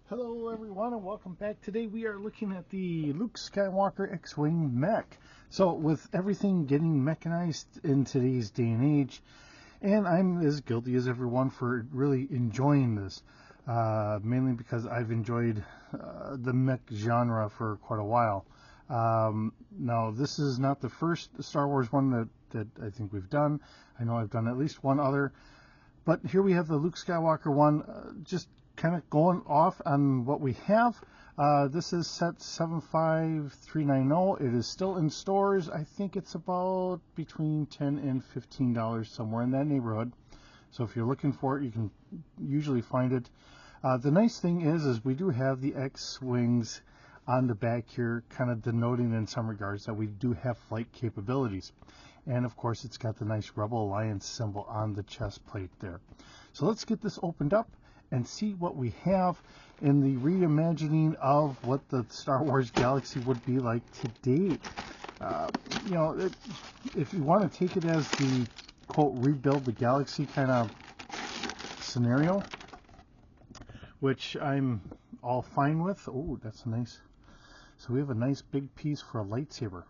Hello everyone and welcome back. Today we are looking at the Luke Skywalker X-Wing mech. So with everything getting mechanized in today's day and age, and I'm as guilty as everyone for really enjoying this, mainly because I've enjoyed the mech genre for quite a while. Now this is not the first Star Wars one that I think we've done. I know I've done at least one other, but here we have the Luke Skywalker one, just kind of going off on what we have. This is set 75390. It is still in stores. I think it's about between $10 and $15, somewhere in that neighborhood. So if you're looking for it, you can usually find it. The nice thing is we do have the X-Wings on the back here, kind of denoting in some regards that we do have flight capabilities. And of course, it's got the nice Rebel Alliance symbol on the chest plate there. So let's get this opened up and see what we have in the reimagining of what the Star Wars galaxy would be like today. If you want to take it as the quote rebuild the galaxy kind of scenario, which I'm all fine with. Oh, that's nice. So we have a nice big piece for a lightsaber.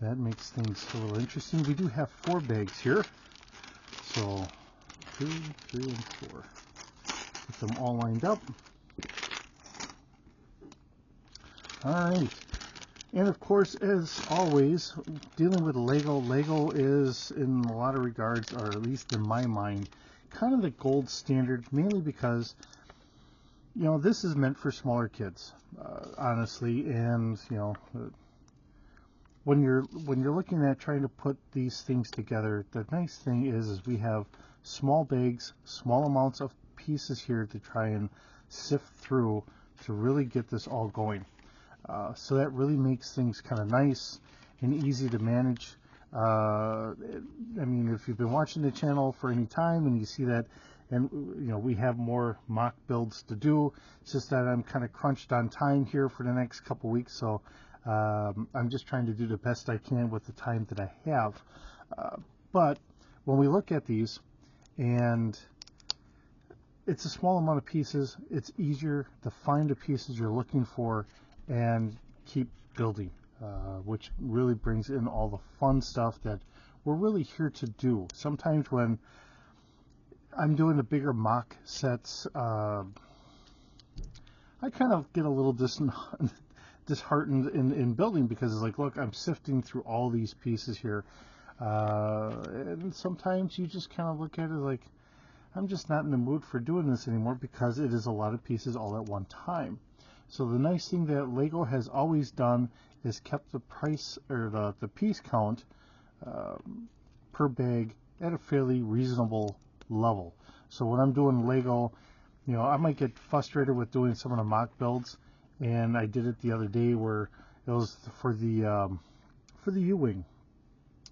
That makes things a little interesting. We do have 4 bags here. So 2, 3, and 4. Get them all lined up. Alright. And of course, as always, dealing with Lego is in a lot of regards, or at least in my mind, kind of the gold standard, mainly because, this is meant for smaller kids, honestly, and, when you're looking at trying to put these things together, the nice thing is we have small bags, small amounts of pieces here to try and sift through to really get this all going. So that really makes things kind of nice and easy to manage. I mean, if you've been watching the channel for any time and you see that, and we have more mock builds to do, it's just that I'm kind of crunched on time here for the next couple weeks, so I'm just trying to do the best I can with the time that I have. But when we look at these, and it's a small amount of pieces, it's easier to find the pieces you're looking for and keep building, which really brings in all the fun stuff that we're really here to do. Sometimes when I'm doing the bigger mock sets, I kind of get a little disheartened in building, because it's like, look, I'm sifting through all these pieces here, and sometimes you just kind of look at it like, I'm just not in the mood for doing this anymore, because it is a lot of pieces all at one time. So the nice thing that Lego has always done is kept the price, or the piece count per bag at a fairly reasonable level. So when I'm doing Lego, I might get frustrated with doing some of the mock builds, and I did it the other day where it was for the U-Wing.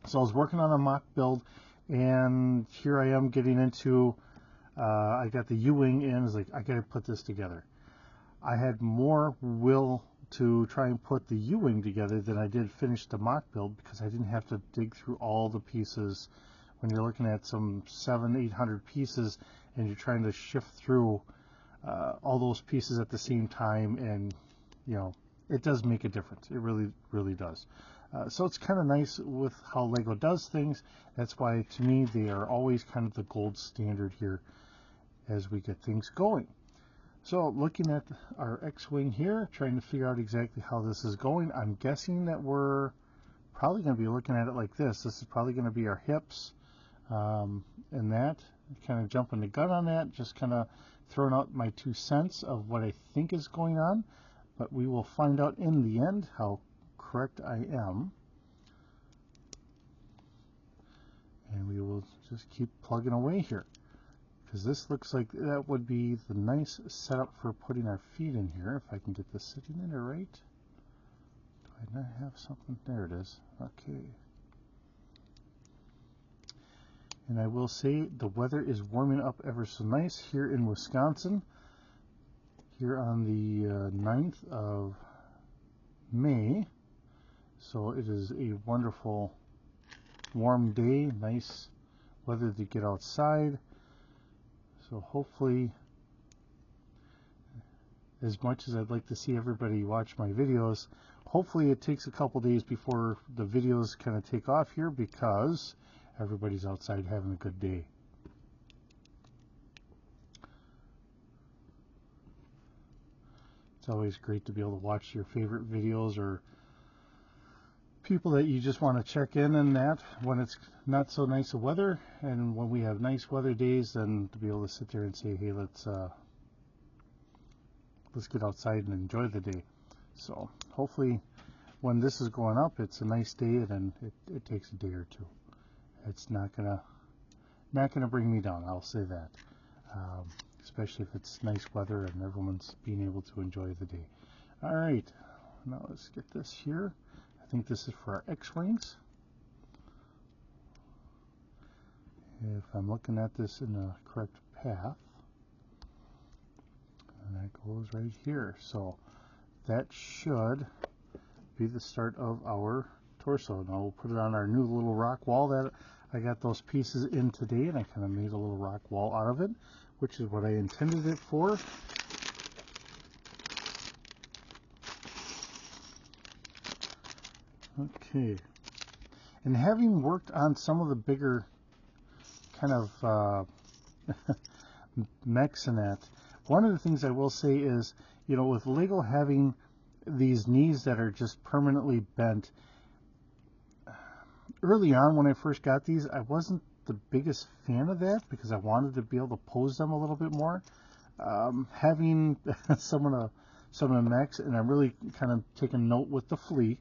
So I was working on a mock build, and here I am getting into I got the U-Wing in. It's like, I gotta put this together. I had more will to try and put the U-Wing together than I did finish the mock build, because I didn't have to dig through all the pieces. When you're looking at some 700-800 pieces and you're trying to shift through all those pieces at the same time, and it does make a difference. It really does. So it's kind of nice with how Lego does things. That's why, to me, they are always kind of the gold standard here as we get things going. So looking at our X-Wing here, trying to figure out exactly how this is going, I'm guessing that we're probably going to be looking at it like this. This is probably going to be our hips, and that. Kind of jumping the gun on that, just kind of throwing out my 2 cents of what I think is going on, but we will find out in the end how correct I am. And we will just keep plugging away here, because this looks like that would be the nice setup for putting our feet in here. If I can get this sitting in there right. Do I not have something? There it is. Okay. And I will say the weather is warming up ever so nice here in Wisconsin. Here on the 9th of May. So it is a wonderful warm day, nice weather to get outside. So hopefully as much as I'd like to see everybody watch my videos, hopefully it takes a couple days before the videos kind of take off here, because everybody's outside having a good day. It's always great to be able to watch your favorite videos or people that you just want to check in and that when it's not so nice of weather, and when we have nice weather days, then to be able to sit there and say, hey, let's get outside and enjoy the day. So hopefully when this is going up, it's a nice day, and then it takes a day or two. It's not gonna bring me down, I'll say that. Especially if it's nice weather and everyone's being able to enjoy the day. All right, now let's get this here. I think this is for our X-Wings. If I'm looking at this in the correct path, and that goes right here. So that should be the start of our torso. Now we'll put it on our new little rock wall that I got those pieces in today, and I kind of made a little rock wall out of it, which is what I intended it for. Okay. And having worked on some of the bigger kind of mechs and that, one of the things I will say is, you know, with Lego having these knees that are just permanently bent, early on when I first got these, I wasn't the biggest fan of that because I wanted to be able to pose them a little bit more. Having some of the mechs, and I'm really kind of taking note with the flea.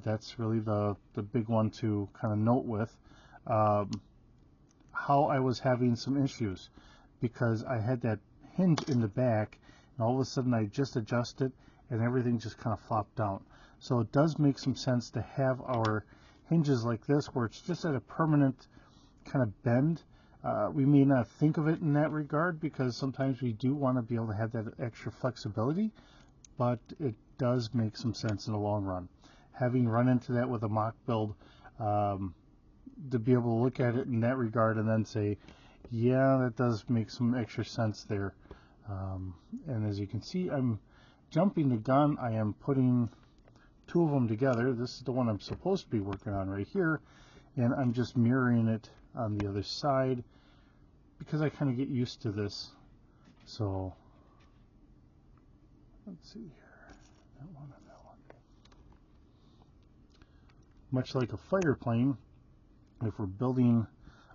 That's really the big one to kind of note with how I was having some issues, because I had that hinge in the back, and all of a sudden I just adjusted and everything just kind of flopped down. So it does make some sense to have our hinges like this, where it's just at a permanent kind of bend. We may not think of it in that regard, because sometimes we do want to be able to have that extra flexibility, but it does make some sense in the long run. Having run into that with a mock build, to be able to look at it in that regard and then say, yeah, that does make some extra sense there. And as you can see, I'm jumping the gun. I am putting two of them together. This is the one I'm supposed to be working on right here, and I'm just mirroring it on the other side because I kind of get used to this. So let's see here, that one and that one. Much like a fighter plane, if we're building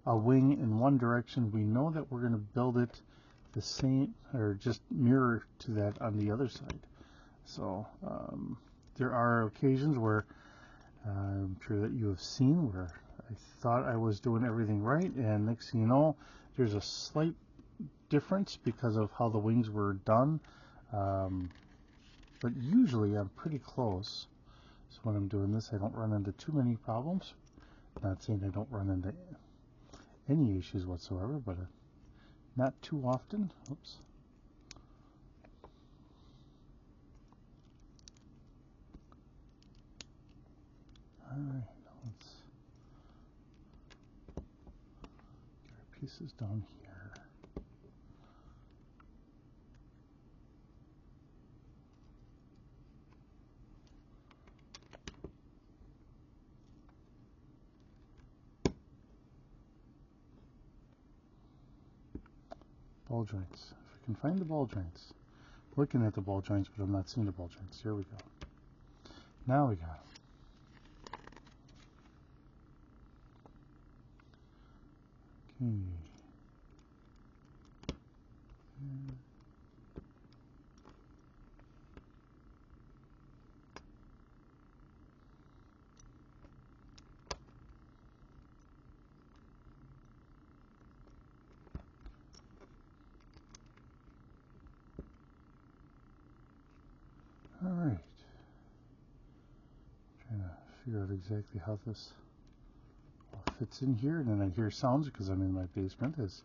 a wing in one direction, we know that we're going to build it the same, or just mirror to that on the other side. So there are occasions where I'm sure that you have seen where I thought I was doing everything right, and next thing you know, there's a slight difference because of how the wings were done. But usually I'm pretty close. So when I'm doing this, I don't run into too many problems. Not saying I don't run into any issues whatsoever, but not too often. Oops. All right, let's get our pieces down here. Ball joints. If I can find the ball joints. Looking at the ball joints, but I'm not seeing the ball joints. Here we go. Now we got them. All right. Trying to figure out exactly how this all fits in here, and then I hear sounds because I'm in my basement as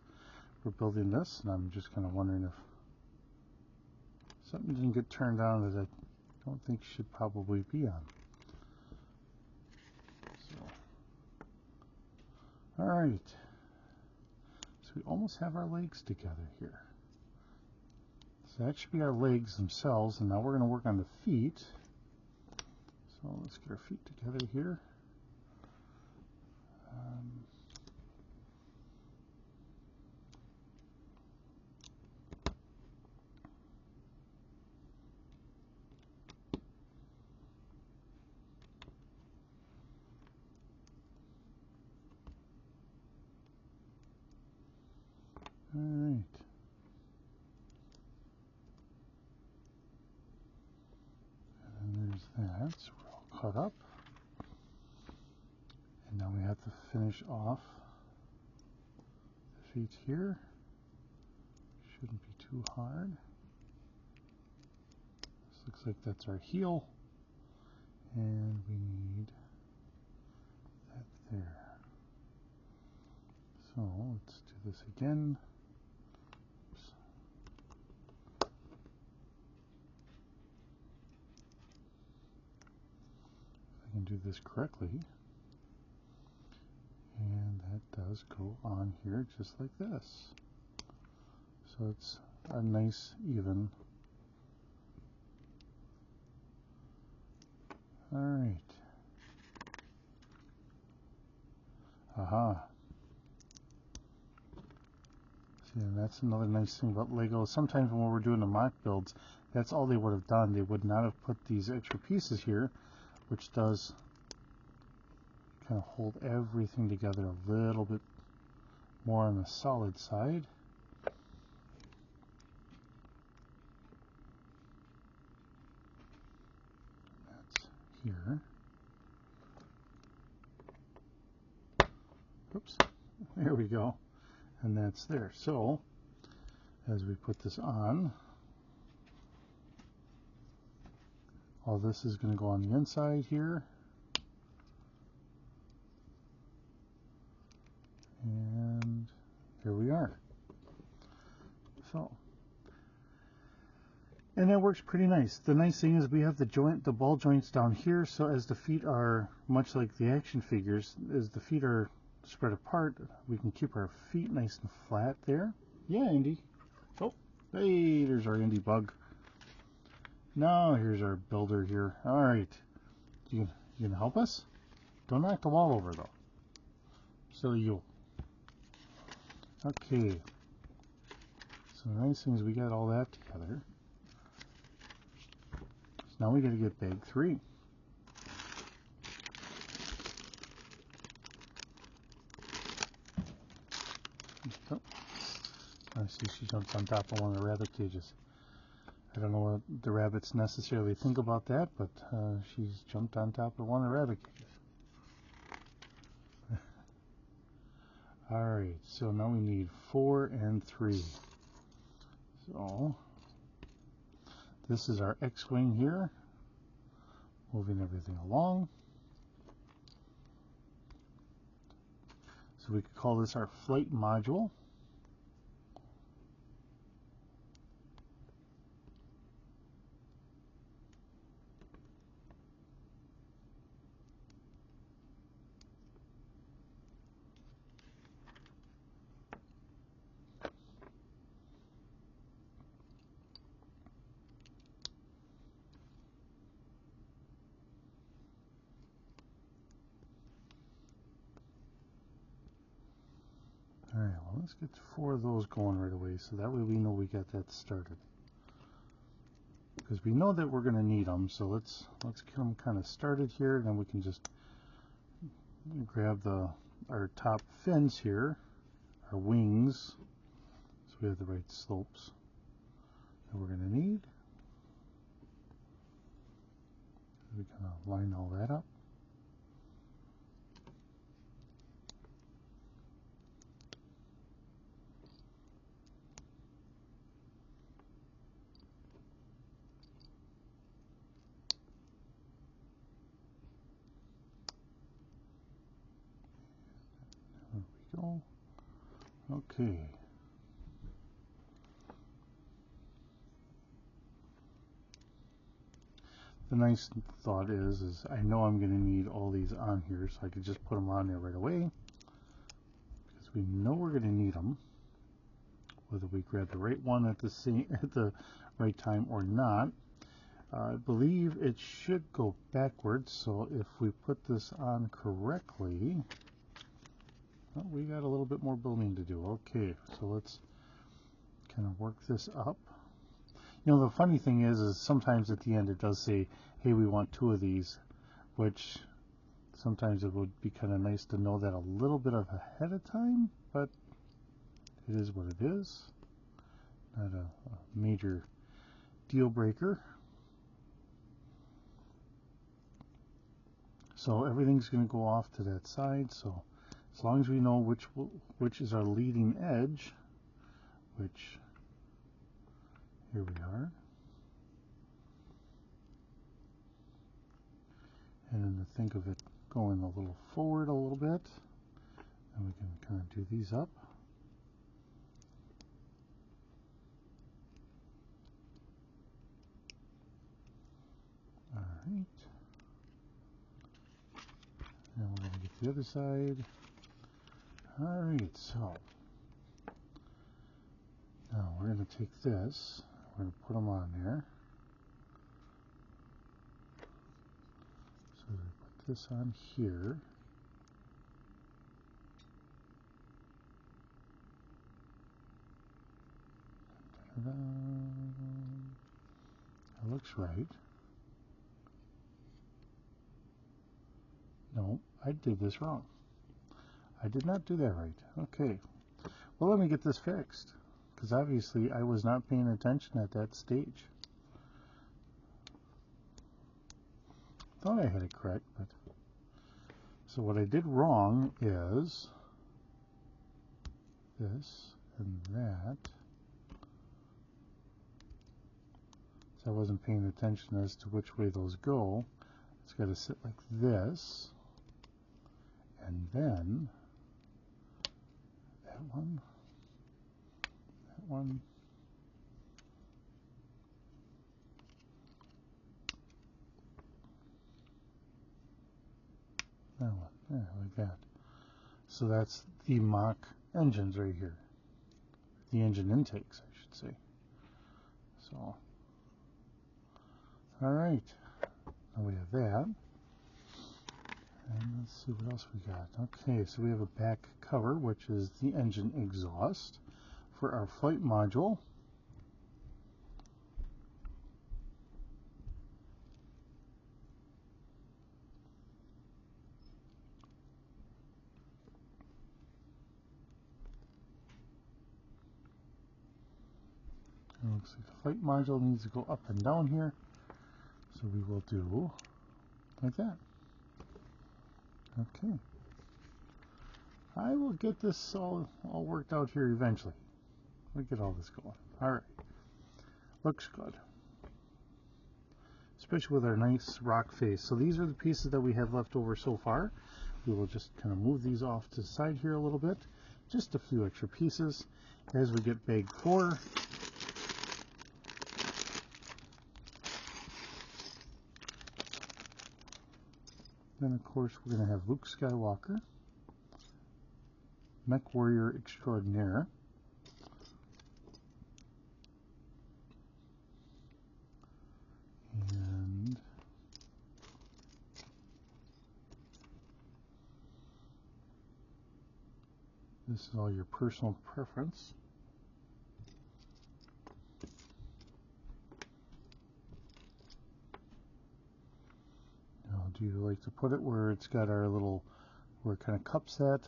we're building this, and I'm just kind of wondering if something didn't get turned on that I don't think should probably be on. So, all right. So we almost have our legs together here. So that should be our legs themselves, and now we're going to work on the feet. So let's get our feet together here. All right. And there's that. So we're all caught up. And now we have to finish off the feet here. Shouldn't be too hard. This looks like that's our heel. And we need that there. So let's do this again. Oops. If I can do this correctly. And that does go on here just like this. So it's a nice even. All right. Aha. See, and that's another nice thing about Lego. Sometimes when we're doing the mock builds, that's all they would have done. They would not have put these extra pieces here, which does kind of hold everything together a little bit more on the solid side. That's here. Oops, there we go. And that's there. So as we put this on, all this is going to go on the inside here. And here we are. So, and that works pretty nice. The nice thing is we have the ball joints down here, so as the feet are, much like the action figures, as the feet are spread apart, we can keep our feet nice and flat there. Yeah, Indy. Oh, hey, there's our Indy bug. Now here's our builder here. All right, you gonna help us? Don't knock the wall over though. Silly you. Okay. So the nice thing is we got all that together. So now we got to get bag 3. Oh, I see she jumps on top of one of the rabbit cages. I don't know what the rabbits necessarily think about that, but she's jumped on top of one of the rabbit cages. Alright, so now we need 4 and 3. So, this is our X-Wing here, moving everything along. So we could call this our flight module. Alright, well, let's get 4 of those going right away, so that way we know we got that started. Because we know that we're going to need them, so let's get them kind of started here, and then we can just grab our top fins here, our wings, so we have the right slopes that we're going to need. We kind of line all that up. There we go. Okay. The nice thought is I know I'm going to need all these on here, so I could just put them on there right away, because we know we're going to need them. whether we grab the right one at the right time or not. I believe it should go backwards, so if we put this on correctly, well, we got a little bit more building to do. Okay, so let's kind of work this up. You know, the funny thing is sometimes at the end it does say, hey, we want 2 of these, which sometimes it would be kind of nice to know that a little bit of ahead of time, but it is what it is. Not a major deal breaker. So everything's going to go off to that side. So as long as we know which is our leading edge, which here we are. And then to think of it going a little forward a little bit, and we can kind of do these up. All right. And we're going to get the other side. All right, so now we're going to take this, we're going to put them on there. So we put this on here. Ta-da. That looks right. No, I did this wrong. I did not do that right. Okay. Well, let me get this fixed, because obviously I was not paying attention at that stage. Thought I had it correct, but so what I did wrong is this and that. So I wasn't paying attention as to which way those go. It's got to sit like this, and then that one, that one, that one, yeah, like that. So that's the Mach engines right here, the engine intakes, I should say. So, all right, now we have that. And let's see what else we got. Okay, so we have a back cover, which is the engine exhaust for our flight module. It looks like the flight module needs to go up and down here, so we will do like that. Okay. I will get this all worked out here eventually. We'll get all this going. All right. Looks good. Especially with our nice rock face. So these are the pieces that we have left over so far. We will just kind of move these off to the side here a little bit. Just a few extra pieces. As we get bag 4, then of course we're going to have Luke Skywalker, Mech Warrior Extraordinaire, and this is all your personal preference. Now, do you like to put it where it's got our little, where it kind of cups that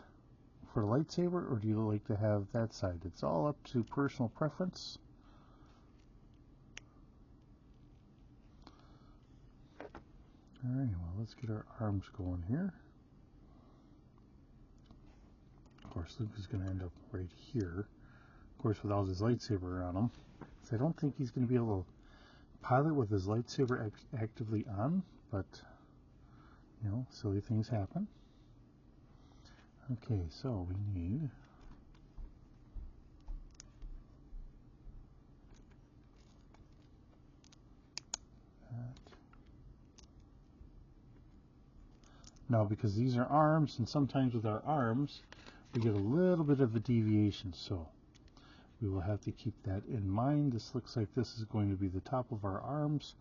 for the lightsaber, or do you like to have that side? It's all up to personal preference. Alright, well, let's get our arms going here. Of course, Luke is going to end up right here. Of course, without his lightsaber on him. So I don't think he's going to be able to pilot with his lightsaber actively on, but, you know, silly things happen. Okay, so we need that. Now, because these are arms, and sometimes with our arms, we get a little bit of a deviation. So we will have to keep that in mind. This looks like this is going to be the top of our arms,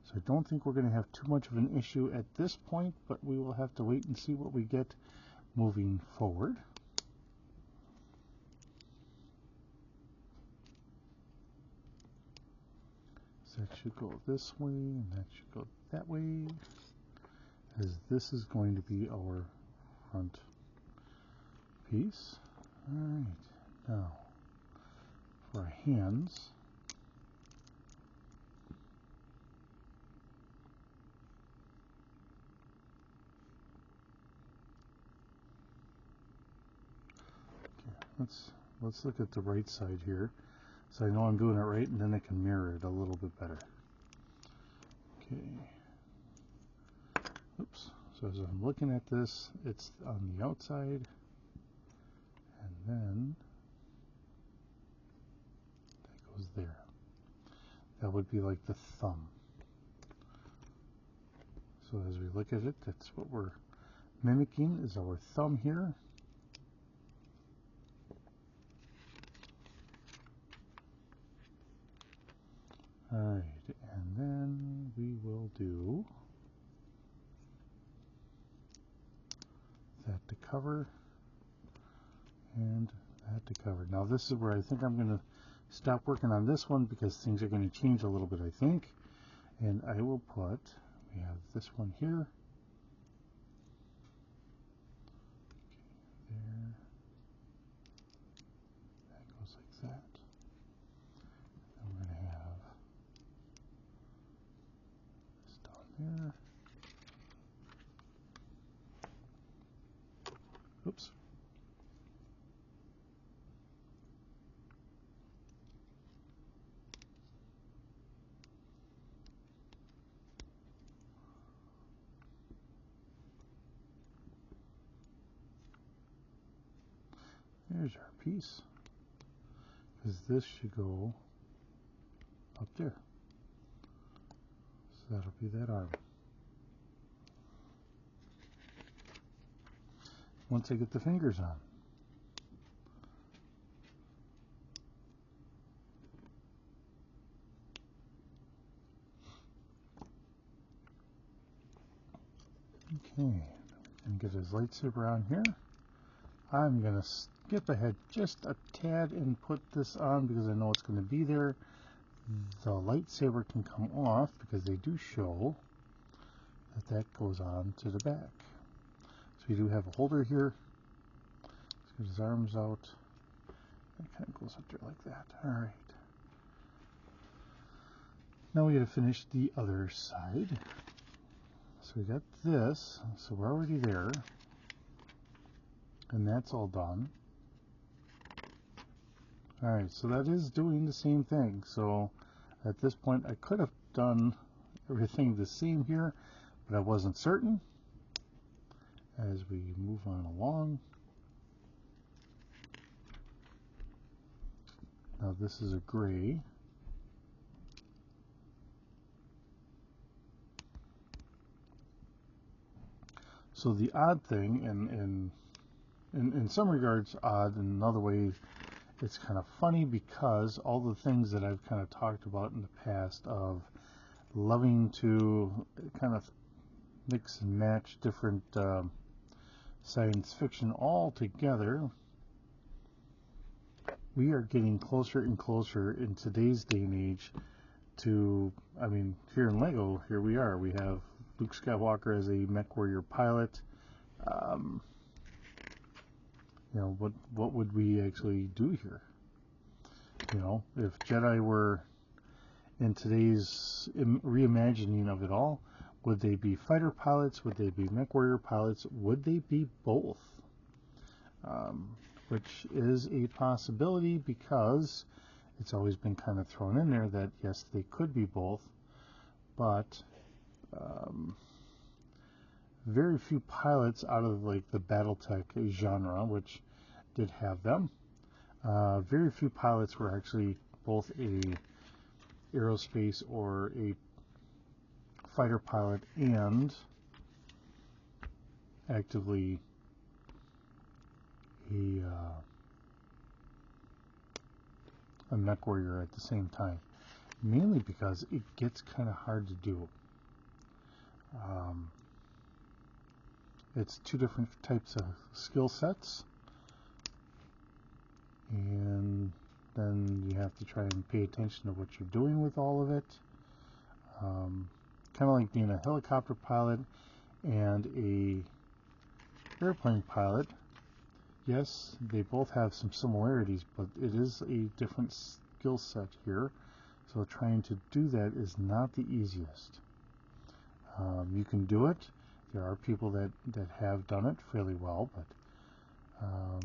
so I don't think we're going to have too much of an issue at this point, but we will have to wait and see what we get moving forward. So that should go this way, and that should go that way, as this is going to be our front piece. Alright, now for our hands, okay, let's look at the right side here, so I know I'm doing it right, and then I can mirror it a little bit better. Okay. Oops. So as I'm looking at this, it's on the outside, and then that goes there. That would be like the thumb. So as we look at it, that's what we're mimicking, is our thumb here. Alright, and then we will do that to cover, and that to cover. Now this is where I think I'm going to stop working on this one, because things are going to change a little bit, I think. And I will put, we have this one here, okay, there, that goes like that. And we're going to have this down there. Oops. There's our piece, because this should go up there. So that'll be that arm. Once I get the fingers on. Okay, and get his lightsaber on here. I'm going to skip ahead just a tad and put this on because I know it's going to be there. The lightsaber can come off because they do show that that goes on to the back. So we do have a holder here. Let's get his arms out. That kind of goes up there like that. Alright. Now we got to finish the other side. So we got this. So we're already there. And that's all done. Alright, so that is doing the same thing. So at this point I could have done everything the same here, but I wasn't certain. As we move on along. Now this is a gray. So the odd thing, and in some regards odd, in another way it's kind of funny, because all the things that I've kind of talked about in the past of loving to kind of mix and match different science fiction all together, we are getting closer and closer in today's day and age to, I mean, here in LEGO, here we are. We have Luke Skywalker as a Mech warrior pilot. You know, what would we actually do here? You know, if Jedi were in today's reimagining of it all, would they be fighter pilots? Would they be Mech warrior pilots? Would they be both? Which is a possibility, because it's always been kind of thrown in there that yes, they could be both, but very few pilots out of like the BattleTech genre, which did have them, very few pilots were actually both a aerospace or a fighter pilot and actively a a Mech Warrior at the same time, mainly because it gets kind of hard to do. It's two different types of skill sets, and then you have to try and pay attention to what you're doing with all of it. Kind of like being a helicopter pilot and a airplane pilot. Yes, they both have some similarities, but it is a different skill set here. So trying to do that is not the easiest. You can do it. There are people that have done it fairly well, but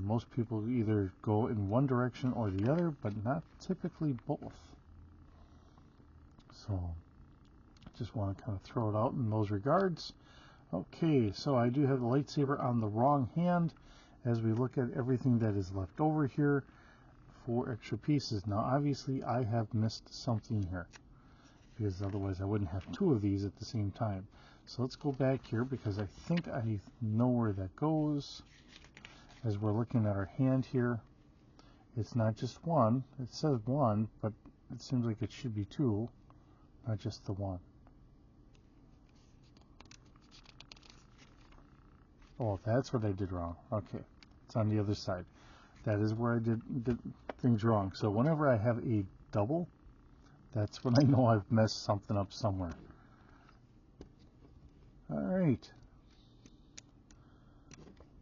most people either go in one direction or the other, but not typically both. So just want to kind of throw it out in those regards. Okay, so I do have the lightsaber on the wrong hand as we look at everything that is left over here for extra pieces. Now obviously I have missed something here, because otherwise I wouldn't have two of these at the same time. So let's go back here, because I think I know where that goes. As we're looking at our hand here, it's not just one. It says one, but it seems like it should be two, not just the one. Oh, that's what I did wrong. Okay, it's on the other side. That is where I did things wrong. So whenever I have a double, that's when I know I've messed something up somewhere. All right.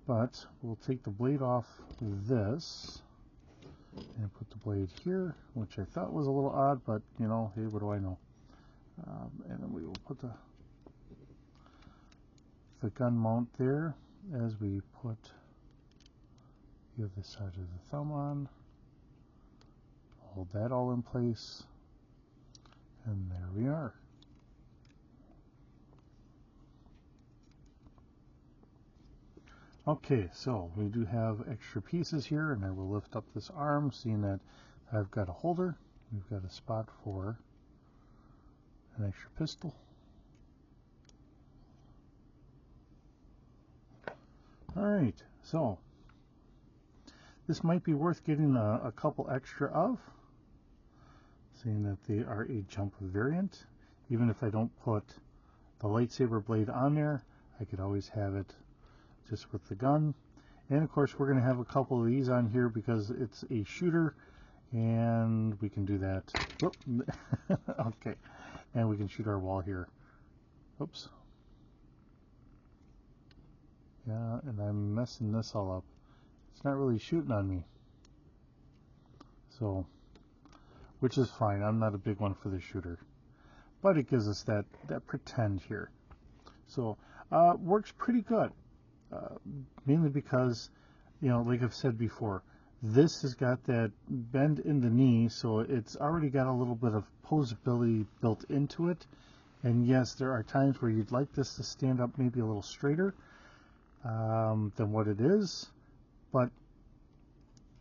But we'll take the blade off this and put the blade here, which I thought was a little odd, but you know, hey, what do I know? And then we will put the gun mount there as we put the other side of the thumb on. Hold that all in place, and there we are. Okay, so we do have extra pieces here, and I will lift up this arm, seeing that I've got a holder. We've got a spot for an extra pistol. Alright, so this might be worth getting a couple extra of, seeing that they are a jump variant. Even if I don't put the lightsaber blade on there, I could always have it just with the gun. And of course we're going to have a couple of these on here because it's a shooter, and we can do that. Whoop. Okay, and we can shoot our wall here. Oops. Yeah, and I'm messing this all up. It's not really shooting on me, so, which is fine. I'm not a big one for the shooter, but it gives us that pretend here. So works pretty good. Mainly because, you know, like I've said before, this has got that bend in the knee, so it's already got a little bit of posability built into it. And yes, there are times where you'd like this to stand up maybe a little straighter than what it is, but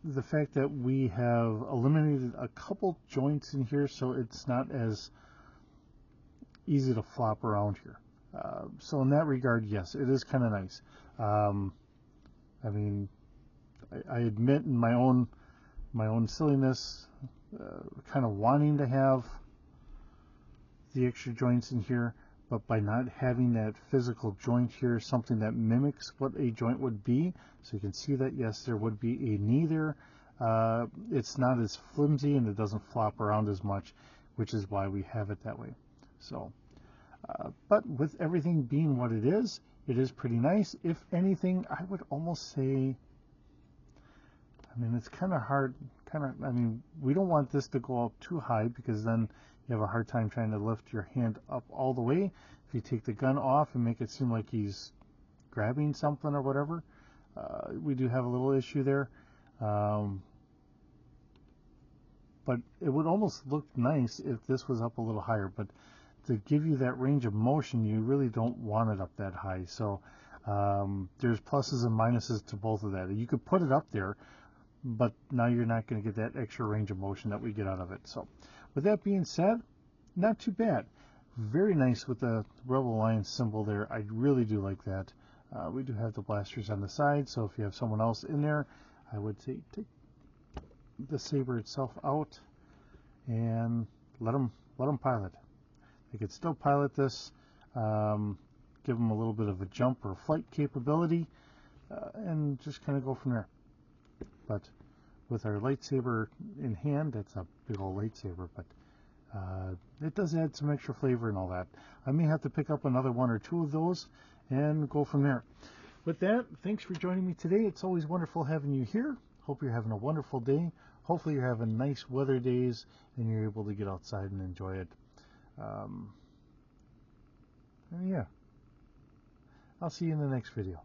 the fact that we have eliminated a couple joints in here, so it's not as easy to flop around here. So in that regard, yes, it is kind of nice. I mean, I admit in my own silliness, kind of wanting to have the extra joints in here, but by not having that physical joint here, something that mimics what a joint would be, so you can see that yes, there would be a knee there. It's not as flimsy and it doesn't flop around as much, which is why we have it that way. So. But with everything being what it is pretty nice. If anything, I would almost say, I mean, it's kind of hard, I mean, we don't want this to go up too high, because then you have a hard time trying to lift your hand up all the way. If you take the gun off and make it seem like he's grabbing something or whatever, we do have a little issue there. But it would almost look nice if this was up a little higher, but to give you that range of motion, you really don't want it up that high. So there's pluses and minuses to both of that. You could put it up there, but now you're not going to get that extra range of motion that we get out of it. So with that being said, not too bad. Very nice with the Rebel Alliance symbol there. I really do like that. We do have the blasters on the side, so if you have someone else in there, I would say take the saber itself out and let them pilot. They could still pilot this, give them a little bit of a jump or flight capability, and just kind of go from there. But with our lightsaber in hand, that's a big old lightsaber, but it does add some extra flavor and all that. I may have to pick up another one or two of those and go from there. With that, thanks for joining me today. It's always wonderful having you here. Hope you're having a wonderful day. Hopefully you're having nice weather days and you're able to get outside and enjoy it. And yeah, I'll see you in the next video.